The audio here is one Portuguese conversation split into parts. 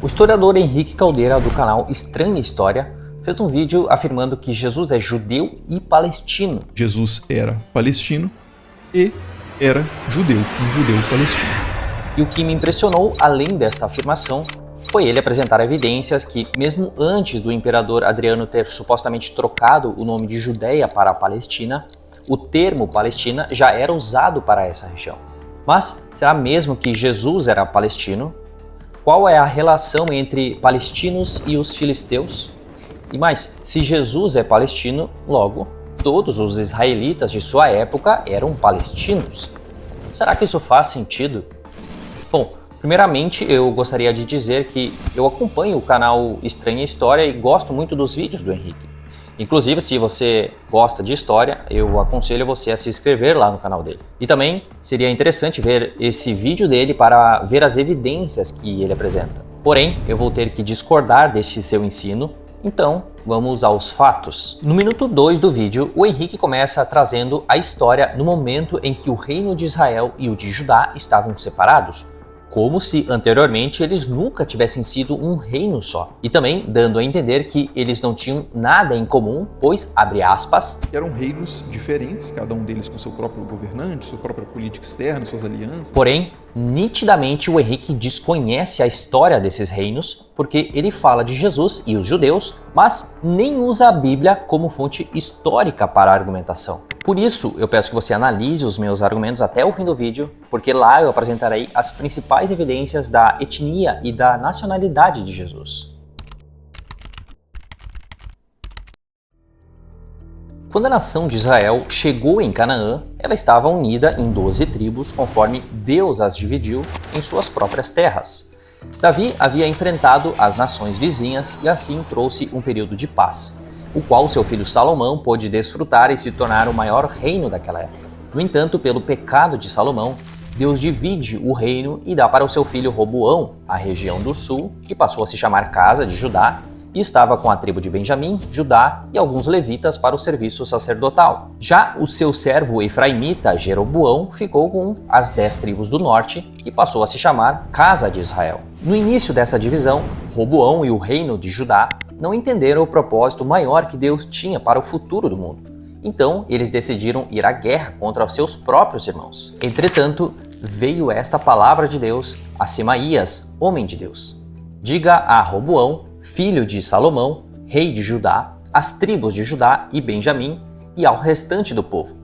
O historiador Henrique Caldeira, do canal Estranha História, fez um vídeo afirmando que Jesus é judeu e palestino. Jesus era palestino e era judeu, um judeu palestino. E o que me impressionou, além desta afirmação, foi ele apresentar evidências que, mesmo antes do imperador Adriano ter supostamente trocado o nome de Judéia para a Palestina, o termo Palestina já era usado para essa região. Mas será mesmo que Jesus era palestino? Qual é a relação entre palestinos e os filisteus? E mais, se Jesus é palestino, logo, todos os israelitas de sua época eram palestinos. Será que isso faz sentido? Bom, primeiramente eu gostaria de dizer que eu acompanho o canal Estranha História e gosto muito dos vídeos do Henrique. Inclusive, se você gosta de história, eu aconselho você a se inscrever lá no canal dele. E também seria interessante ver esse vídeo dele para ver as evidências que ele apresenta. Porém, eu vou ter que discordar deste seu ensino, então vamos aos fatos. No minuto 2 do vídeo, o Henrique começa trazendo a história no momento em que o reino de Israel e o de Judá estavam separados, como se anteriormente eles nunca tivessem sido um reino só. E também dando a entender que eles não tinham nada em comum, pois, abre aspas, eram reinos diferentes, cada um deles com seu próprio governante, sua própria política externa, suas alianças. Porém, nitidamente o Henrique desconhece a história desses reinos, porque ele fala de Jesus e os judeus, mas nem usa a Bíblia como fonte histórica para a argumentação. Por isso, eu peço que você analise os meus argumentos até o fim do vídeo, porque lá eu apresentarei as principais evidências da etnia e da nacionalidade de Jesus. Quando a nação de Israel chegou em Canaã, ela estava unida em 12 tribos, conforme Deus as dividiu em suas próprias terras. Davi havia enfrentado as nações vizinhas e assim trouxe um período de paz, o qual seu filho Salomão pôde desfrutar e se tornar o maior reino daquela época. No entanto, pelo pecado de Salomão, Deus divide o reino e dá para o seu filho Roboão a região do sul, que passou a se chamar Casa de Judá, e estava com a tribo de Benjamim, Judá e alguns levitas para o serviço sacerdotal. Já o seu servo efraimita Jeroboão ficou com as 10 tribos do norte, que passou a se chamar Casa de Israel. No início dessa divisão, Roboão e o reino de Judá não entenderam o propósito maior que Deus tinha para o futuro do mundo. Então, eles decidiram ir à guerra contra os seus próprios irmãos. Entretanto, veio esta palavra de Deus a Semaías, homem de Deus. Diga a Roboão, filho de Salomão, rei de Judá, às tribos de Judá e Benjamim e ao restante do povo.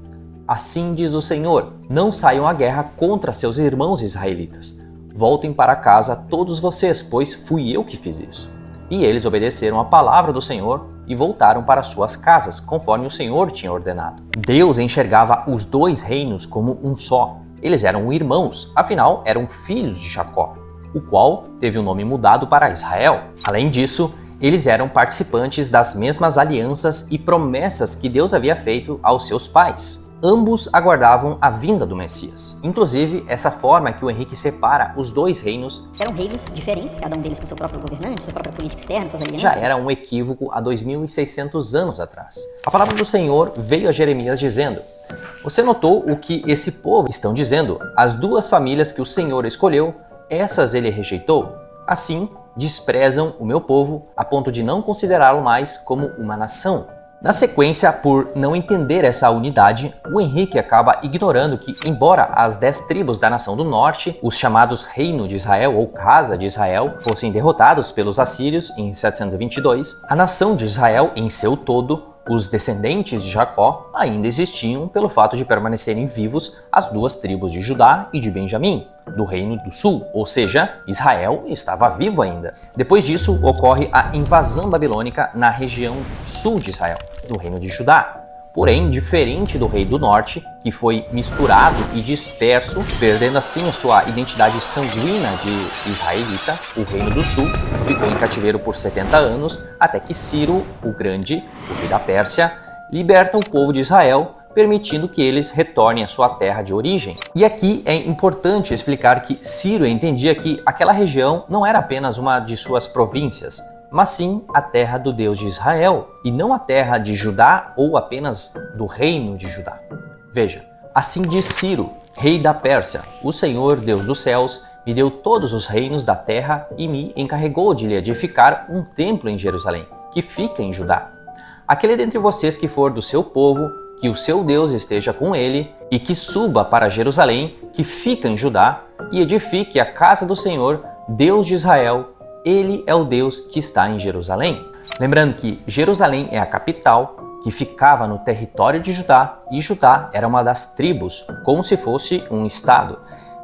Assim diz o Senhor, não saiam à guerra contra seus irmãos israelitas. Voltem para casa todos vocês, pois fui eu que fiz isso. E eles obedeceram a palavra do Senhor e voltaram para suas casas, conforme o Senhor tinha ordenado. Deus enxergava os dois reinos como um só. Eles eram irmãos, afinal eram filhos de Jacó, o qual teve o nome mudado para Israel. Além disso, eles eram participantes das mesmas alianças e promessas que Deus havia feito aos seus pais. Ambos aguardavam a vinda do Messias. Inclusive, essa forma que o Henrique separa os dois reinos eram reinos diferentes, cada um deles com seu próprio governante, sua própria política externa, suas alianças. Já era um equívoco há 2.600 anos atrás. A palavra do Senhor veio a Jeremias dizendo: você notou o que esse povo estão dizendo? As duas famílias que o Senhor escolheu, essas ele rejeitou. Assim, desprezam o meu povo a ponto de não considerá-lo mais como uma nação. Na sequência, por não entender essa unidade, o Henrique acaba ignorando que, embora as 10 tribos da nação do norte, os chamados Reino de Israel ou Casa de Israel, fossem derrotados pelos assírios em 722, a nação de Israel em seu todo, os descendentes de Jacó, ainda existiam pelo fato de permanecerem vivos as duas tribos de Judá e de Benjamim, do Reino do Sul, ou seja, Israel estava vivo ainda. Depois disso, ocorre a invasão babilônica na região sul de Israel, do Reino de Judá. Porém, diferente do Rei do Norte, que foi misturado e disperso, perdendo assim a sua identidade sanguínea de israelita, o Reino do Sul ficou em cativeiro por 70 anos, até que Ciro, o Grande, o rei da Pérsia, liberta o povo de Israel, permitindo que eles retornem à sua terra de origem. E aqui é importante explicar que Ciro entendia que aquela região não era apenas uma de suas províncias, mas sim a terra do Deus de Israel, e não a terra de Judá ou apenas do reino de Judá. Veja, assim diz Ciro, rei da Pérsia, o Senhor, Deus dos céus, me deu todos os reinos da terra e me encarregou de lhe edificar um templo em Jerusalém, que fica em Judá. Aquele dentre vocês que for do seu povo, que o seu Deus esteja com ele, e que suba para Jerusalém, que fica em Judá, e edifique a casa do Senhor, Deus de Israel. Ele é o Deus que está em Jerusalém. Lembrando que Jerusalém é a capital, que ficava no território de Judá, e Judá era uma das tribos, como se fosse um estado,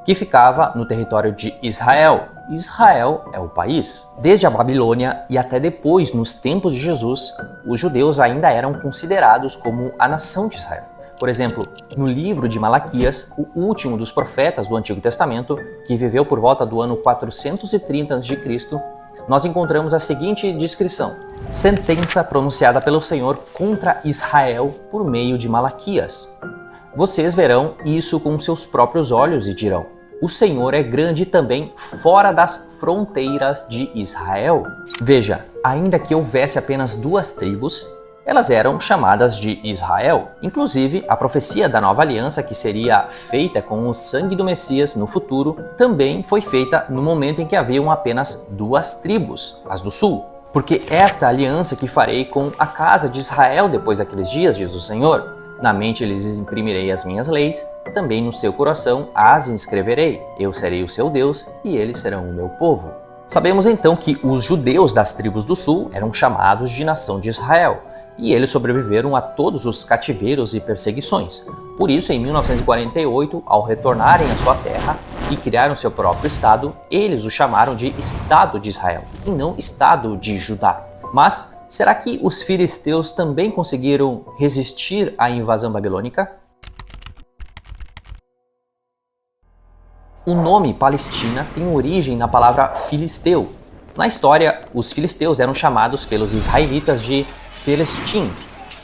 que ficava no território de Israel. Israel é o país. Desde a Babilônia e até depois, nos tempos de Jesus, os judeus ainda eram considerados como a nação de Israel. Por exemplo, no livro de Malaquias, o último dos profetas do Antigo Testamento, que viveu por volta do ano 430 a.C., nós encontramos a seguinte descrição: sentença pronunciada pelo Senhor contra Israel por meio de Malaquias. Vocês verão isso com seus próprios olhos e dirão: o Senhor é grande também fora das fronteiras de Israel. Veja, ainda que houvesse apenas duas tribos, elas eram chamadas de Israel. Inclusive, a profecia da nova aliança, que seria feita com o sangue do Messias no futuro, também foi feita no momento em que haviam apenas duas tribos, as do sul. Porque esta aliança que farei com a casa de Israel depois daqueles dias, diz o Senhor. Na mente lhes imprimirei as minhas leis, também no seu coração as inscreverei. Eu serei o seu Deus e eles serão o meu povo. Sabemos então que os judeus das tribos do sul eram chamados de nação de Israel, e eles sobreviveram a todos os cativeiros e perseguições. Por isso, em 1948, ao retornarem à sua terra e criaram seu próprio estado, eles o chamaram de Estado de Israel, e não Estado de Judá. Mas será que os filisteus também conseguiram resistir à invasão babilônica? O nome Palestina tem origem na palavra filisteu. Na história, os filisteus eram chamados pelos israelitas de Pelestim,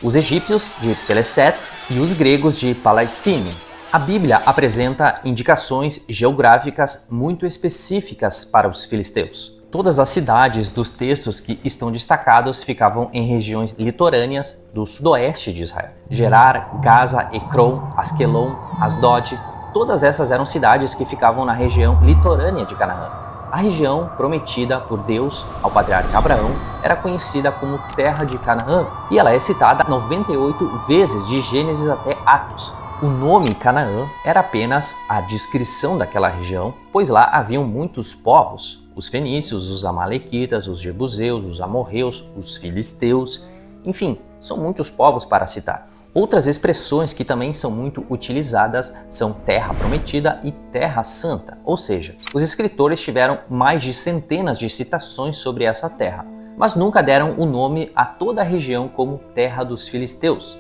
os egípcios de Peleset e os gregos de Palestine. A Bíblia apresenta indicações geográficas muito específicas para os filisteus. Todas as cidades dos textos que estão destacados ficavam em regiões litorâneas do sudoeste de Israel. Gerar, Gaza, Ecrom, Asquelon, Asdod, todas essas eram cidades que ficavam na região litorânea de Canaã. A região prometida por Deus ao patriarca Abraão era conhecida como Terra de Canaã, e ela é citada 98 vezes de Gênesis até Atos. O nome Canaã era apenas a descrição daquela região, pois lá haviam muitos povos: os fenícios, os amalequitas, os jebuseus, os amorreus, os filisteus, enfim, são muitos povos para citar. Outras expressões que também são muito utilizadas são Terra Prometida e Terra Santa, ou seja, os escritores tiveram mais de centenas de citações sobre essa terra, mas nunca deram o nome a toda a região como Terra dos Filisteus.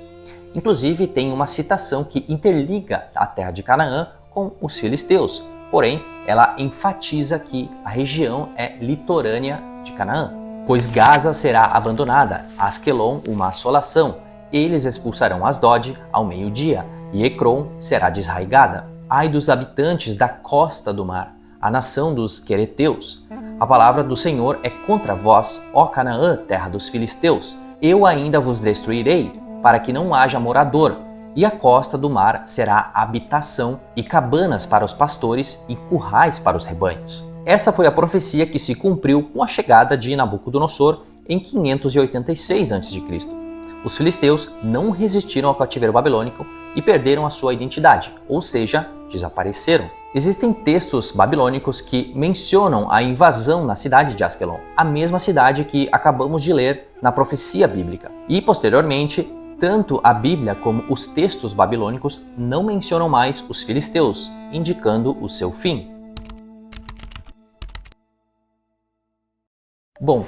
Inclusive, tem uma citação que interliga a terra de Canaã com os filisteus, porém, ela enfatiza que a região é litorânea de Canaã, pois Gaza será abandonada, Asquelon uma assolação. Eles expulsarão Asdod ao meio-dia, e Ecrom será desarraigada. Ai dos habitantes da costa do mar, a nação dos quereteus. A palavra do Senhor é contra vós, ó Canaã, terra dos filisteus. Eu ainda vos destruirei, para que não haja morador, e a costa do mar será habitação e cabanas para os pastores e currais para os rebanhos. Essa foi a profecia que se cumpriu com a chegada de Nabucodonosor em 586 a.C. Os filisteus não resistiram ao cativeiro babilônico e perderam a sua identidade, ou seja, desapareceram. Existem textos babilônicos que mencionam a invasão na cidade de Asquelon, a mesma cidade que acabamos de ler na profecia bíblica. E, posteriormente, tanto a Bíblia como os textos babilônicos não mencionam mais os filisteus, indicando o seu fim. Bom,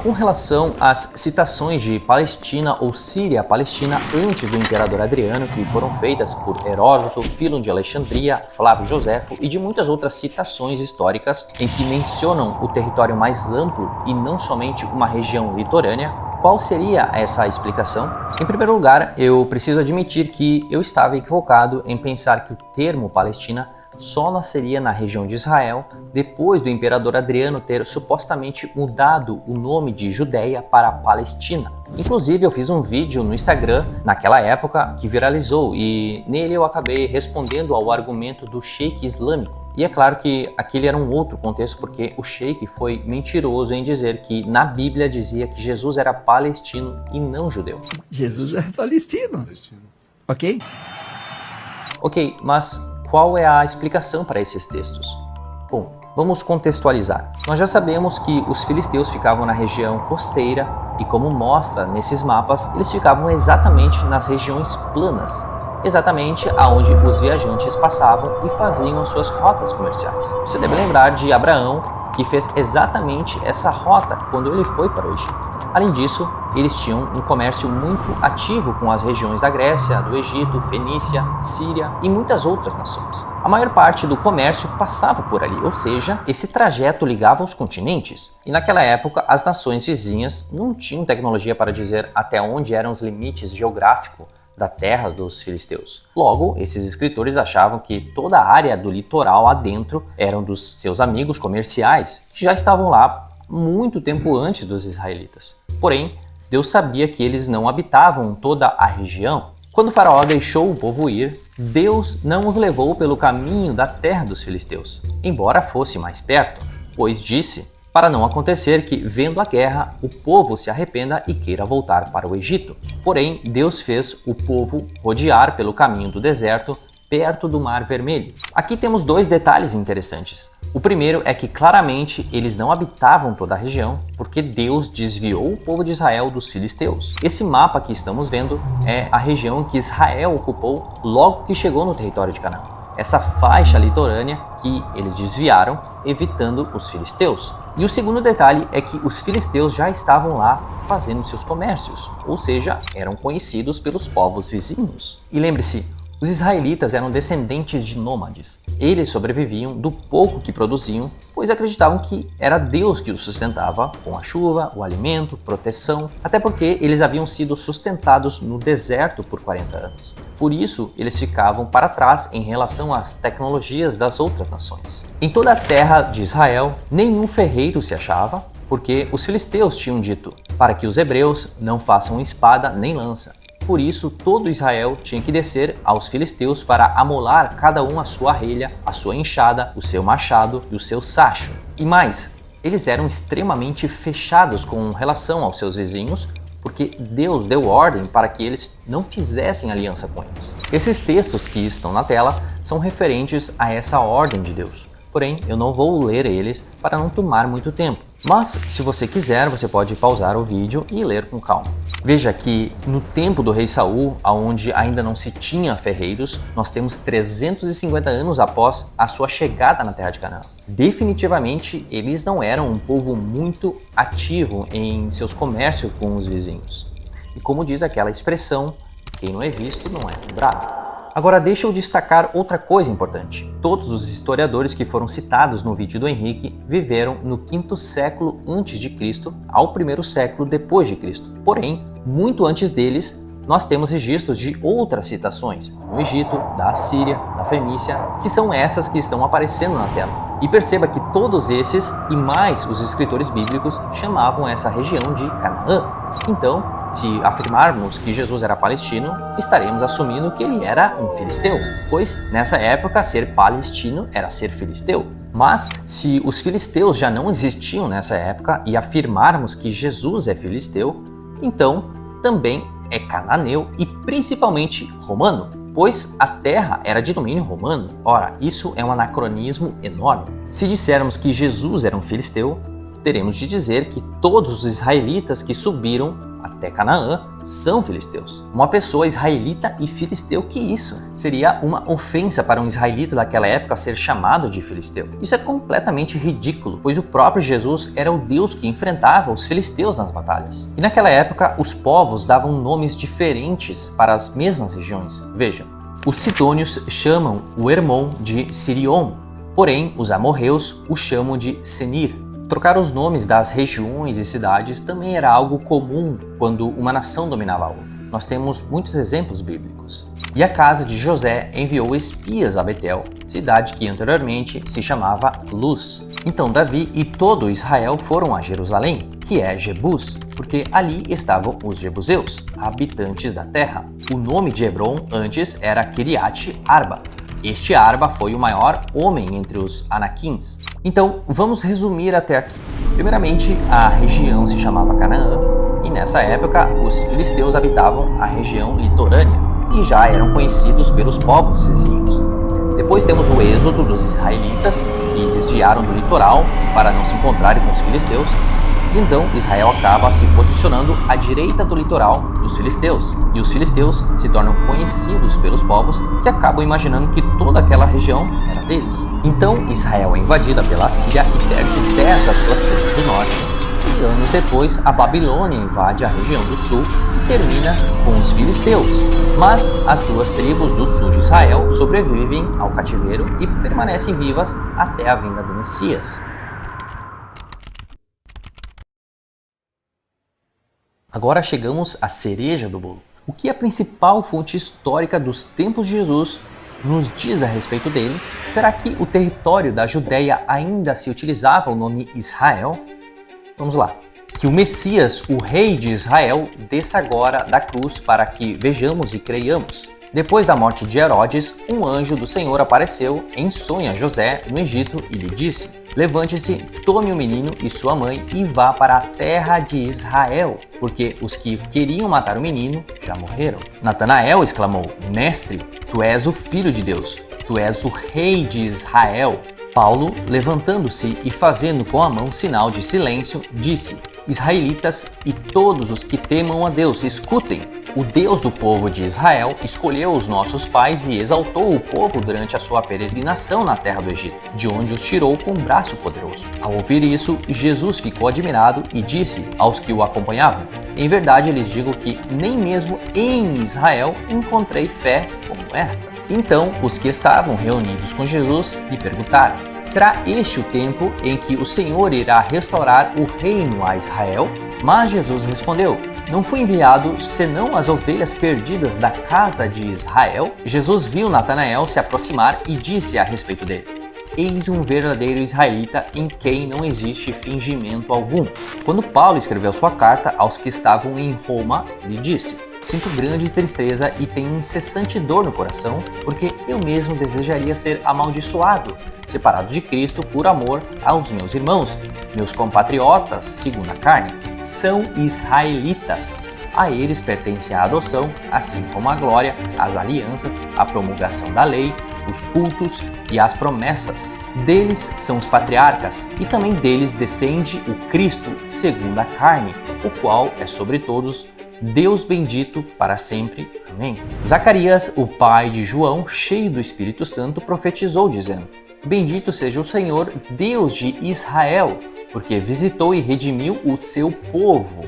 com relação às citações de Palestina ou Síria-Palestina antes do imperador Adriano, que foram feitas por Heródoto, Fílon de Alexandria, Flávio Joséfo e de muitas outras citações históricas em que mencionam o território mais amplo e não somente uma região litorânea, qual seria essa explicação? Em primeiro lugar, eu preciso admitir que eu estava equivocado em pensar que o termo Palestina só nasceria na região de Israel depois do imperador Adriano ter supostamente mudado o nome de Judéia para Palestina. Inclusive, eu fiz um vídeo no Instagram naquela época que viralizou, e nele eu acabei respondendo ao argumento do sheik islâmico. E é claro que aquele era um outro contexto, porque o sheik foi mentiroso em dizer que na Bíblia dizia que Jesus era palestino e não judeu. Jesus é palestino. Ok? Ok, mas qual é a explicação para esses textos? Bom, vamos contextualizar. Nós já sabemos que os filisteus ficavam na região costeira e, como mostra nesses mapas, eles ficavam exatamente nas regiões planas, exatamente aonde os viajantes passavam e faziam as suas rotas comerciais. Você deve lembrar de Abraão, que fez exatamente essa rota quando ele foi para o Egito. Além disso, eles tinham um comércio muito ativo com as regiões da Grécia, do Egito, Fenícia, Síria e muitas outras nações. A maior parte do comércio passava por ali, ou seja, esse trajeto ligava os continentes. E naquela época, as nações vizinhas não tinham tecnologia para dizer até onde eram os limites geográficos da terra dos filisteus. Logo, esses escritores achavam que toda a área do litoral adentro eram dos seus amigos comerciais, que já estavam lá muito tempo antes dos israelitas. Porém, Deus sabia que eles não habitavam toda a região. Quando o faraó deixou o povo ir, Deus não os levou pelo caminho da terra dos filisteus, embora fosse mais perto, pois disse para não acontecer que, vendo a guerra, o povo se arrependa e queira voltar para o Egito. Porém, Deus fez o povo rodear pelo caminho do deserto, perto do Mar Vermelho. Aqui temos dois detalhes interessantes. O primeiro é que claramente eles não habitavam toda a região, porque Deus desviou o povo de Israel dos filisteus. Esse mapa que estamos vendo é a região que Israel ocupou logo que chegou no território de Canaã. Essa faixa litorânea que eles desviaram, evitando os filisteus. E o segundo detalhe é que os filisteus já estavam lá fazendo seus comércios, ou seja, eram conhecidos pelos povos vizinhos. E lembre-se, os israelitas eram descendentes de nômades. Eles sobreviviam do pouco que produziam, pois acreditavam que era Deus que os sustentava com a chuva, o alimento, proteção, até porque eles haviam sido sustentados no deserto por 40 anos. Por isso, eles ficavam para trás em relação às tecnologias das outras nações. Em toda a terra de Israel, nenhum ferreiro se achava, porque os filisteus tinham dito para que os hebreus não façam espada nem lança. Por isso, todo Israel tinha que descer aos filisteus para amolar cada um a sua arrelha, a sua enxada, o seu machado e o seu sacho. E mais, eles eram extremamente fechados com relação aos seus vizinhos, porque Deus deu ordem para que eles não fizessem aliança com eles. Esses textos que estão na tela são referentes a essa ordem de Deus. Porém, eu não vou ler eles para não tomar muito tempo. Mas, se você quiser, você pode pausar o vídeo e ler com calma. Veja que no tempo do rei Saul, onde ainda não se tinha ferreiros, nós temos 350 anos após a sua chegada na terra de Canaã. Definitivamente, eles não eram um povo muito ativo em seus comércios com os vizinhos. E como diz aquela expressão, quem não é visto não é lembrado. Agora deixa eu destacar outra coisa importante. Todos os historiadores que foram citados no vídeo do Henrique viveram no 5º século antes de Cristo ao 1º século depois de Cristo. Porém, muito antes deles, nós temos registros de outras citações no Egito, da Assíria, da Fenícia, que são essas que estão aparecendo na tela. E perceba que todos esses e mais os escritores bíblicos chamavam essa região de Canaã. Então, se afirmarmos que Jesus era palestino, estaremos assumindo que ele era um filisteu, pois nessa época ser palestino era ser filisteu. Mas se os filisteus já não existiam nessa época e afirmarmos que Jesus é filisteu, então também é cananeu e principalmente romano, pois a terra era de domínio romano. Ora, isso é um anacronismo enorme. Se dissermos que Jesus era um filisteu, teremos de dizer que todos os israelitas que subiram até Canaã são filisteus. Uma pessoa israelita e filisteu, que isso? Seria uma ofensa para um israelita daquela época ser chamado de filisteu. Isso é completamente ridículo, pois o próprio Jesus era o Deus que enfrentava os filisteus nas batalhas. E naquela época, os povos davam nomes diferentes para as mesmas regiões. Vejam, os sidônios chamam o Hermon de Sirion, porém os amorreus o chamam de Senir. Trocar os nomes das regiões e cidades também era algo comum quando uma nação dominava a outra. Nós temos muitos exemplos bíblicos. E a casa de José enviou espias a Betel, cidade que anteriormente se chamava Luz. Então Davi e todo Israel foram a Jerusalém, que é Jebus, porque ali estavam os jebuseus, habitantes da terra. O nome de Hebron antes era Kiriat Arba. Este Arba foi o maior homem entre os Anaquins. Então, vamos resumir até aqui. Primeiramente, a região se chamava Canaã, e nessa época os filisteus habitavam a região litorânea e já eram conhecidos pelos povos vizinhos. Depois temos o êxodo dos israelitas, que desviaram do litoral para não se encontrarem com os filisteus. Então Israel acaba se posicionando à direita do litoral dos filisteus, e os filisteus se tornam conhecidos pelos povos que acabam imaginando que toda aquela região era deles. Então Israel é invadida pela Síria e perde 10 das suas tribos do norte. E anos depois, a Babilônia invade a região do sul e termina com os filisteus. Mas as duas tribos do sul de Israel sobrevivem ao cativeiro e permanecem vivas até a vinda do Messias. Agora chegamos à cereja do bolo. O que a principal fonte histórica dos tempos de Jesus nos diz a respeito dele? Será que o território da Judéia ainda se utilizava o nome Israel? Vamos lá. Que o Messias, o rei de Israel, desça agora da cruz para que vejamos e creiamos. Depois da morte de Herodes, um anjo do Senhor apareceu em sonho a José no Egito e lhe disse: levante-se, tome o menino e sua mãe e vá para a terra de Israel, porque os que queriam matar o menino já morreram. Natanael exclamou: Mestre, tu és o Filho de Deus, tu és o Rei de Israel. Paulo, levantando-se e fazendo com a mão sinal de silêncio, disse: Israelitas e todos os que temam a Deus, escutem. O Deus do povo de Israel escolheu os nossos pais e exaltou o povo durante a sua peregrinação na terra do Egito, de onde os tirou com um braço poderoso. Ao ouvir isso, Jesus ficou admirado e disse aos que o acompanhavam: em verdade lhes digo que nem mesmo em Israel encontrei fé como esta. Então, os que estavam reunidos com Jesus lhe perguntaram: será este o tempo em que o Senhor irá restaurar o reino a Israel? Mas Jesus respondeu: não fui enviado senão as ovelhas perdidas da casa de Israel. Jesus viu Natanael se aproximar e disse a respeito dele: eis um verdadeiro israelita em quem não existe fingimento algum. Quando Paulo escreveu sua carta aos que estavam em Roma, ele disse: sinto grande tristeza e tenho incessante dor no coração, porque eu mesmo desejaria ser amaldiçoado, separado de Cristo por amor aos meus irmãos, meus compatriotas, segundo a carne, são israelitas. A eles pertence a adoção, assim como a glória, as alianças, a promulgação da lei, os cultos e as promessas. Deles são os patriarcas, e também deles descende o Cristo, segundo a carne, o qual é sobre todos Deus bendito para sempre. Amém. Zacarias, o pai de João, cheio do Espírito Santo, profetizou dizendo: bendito seja o Senhor, Deus de Israel, porque visitou e redimiu o seu povo.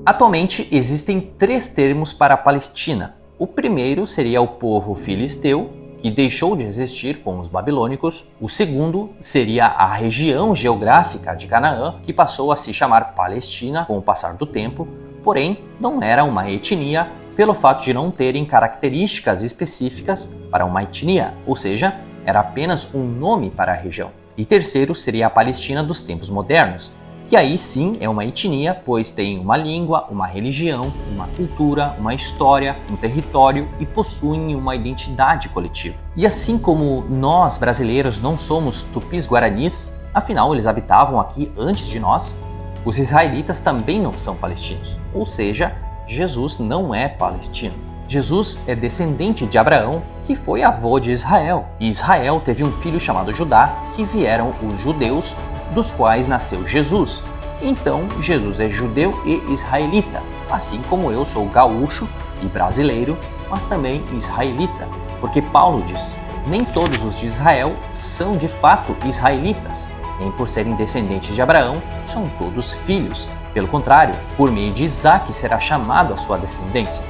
Atualmente existem 3 termos para a Palestina. O primeiro seria o povo filisteu, que deixou de existir com os babilônicos. O segundo seria a região geográfica de Canaã, que passou a se chamar Palestina com o passar do tempo, porém não era uma etnia pelo fato de não terem características específicas para uma etnia, ou seja, era apenas um nome para a região. E terceiro seria a Palestina dos tempos modernos, que aí sim é uma etnia, pois tem uma língua, uma religião, uma cultura, uma história, um território e possuem uma identidade coletiva. E assim como nós brasileiros não somos tupis-guaranis, afinal eles habitavam aqui antes de nós, os israelitas também não são palestinos, ou seja, Jesus não é palestino. Jesus é descendente de Abraão, que foi avô de Israel, e Israel teve um filho chamado Judá, que vieram os judeus, dos quais nasceu Jesus. Então, Jesus é judeu e israelita, assim como eu sou gaúcho e brasileiro, mas também israelita, porque Paulo diz: nem todos os de Israel são de fato israelitas, nem por serem descendentes de Abraão são todos filhos. Pelo contrário, por meio de Isaque será chamado a sua descendência.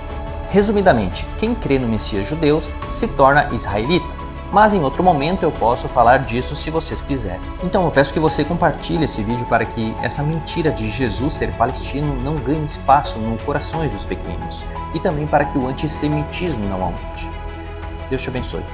Resumidamente, quem crê no Messias judeu se torna israelita. Mas em outro momento eu posso falar disso se vocês quiserem. Então eu peço que você compartilhe esse vídeo para que essa mentira de Jesus ser palestino não ganhe espaço nos corações dos pequenos e também para que o antissemitismo não aumente. Deus te abençoe.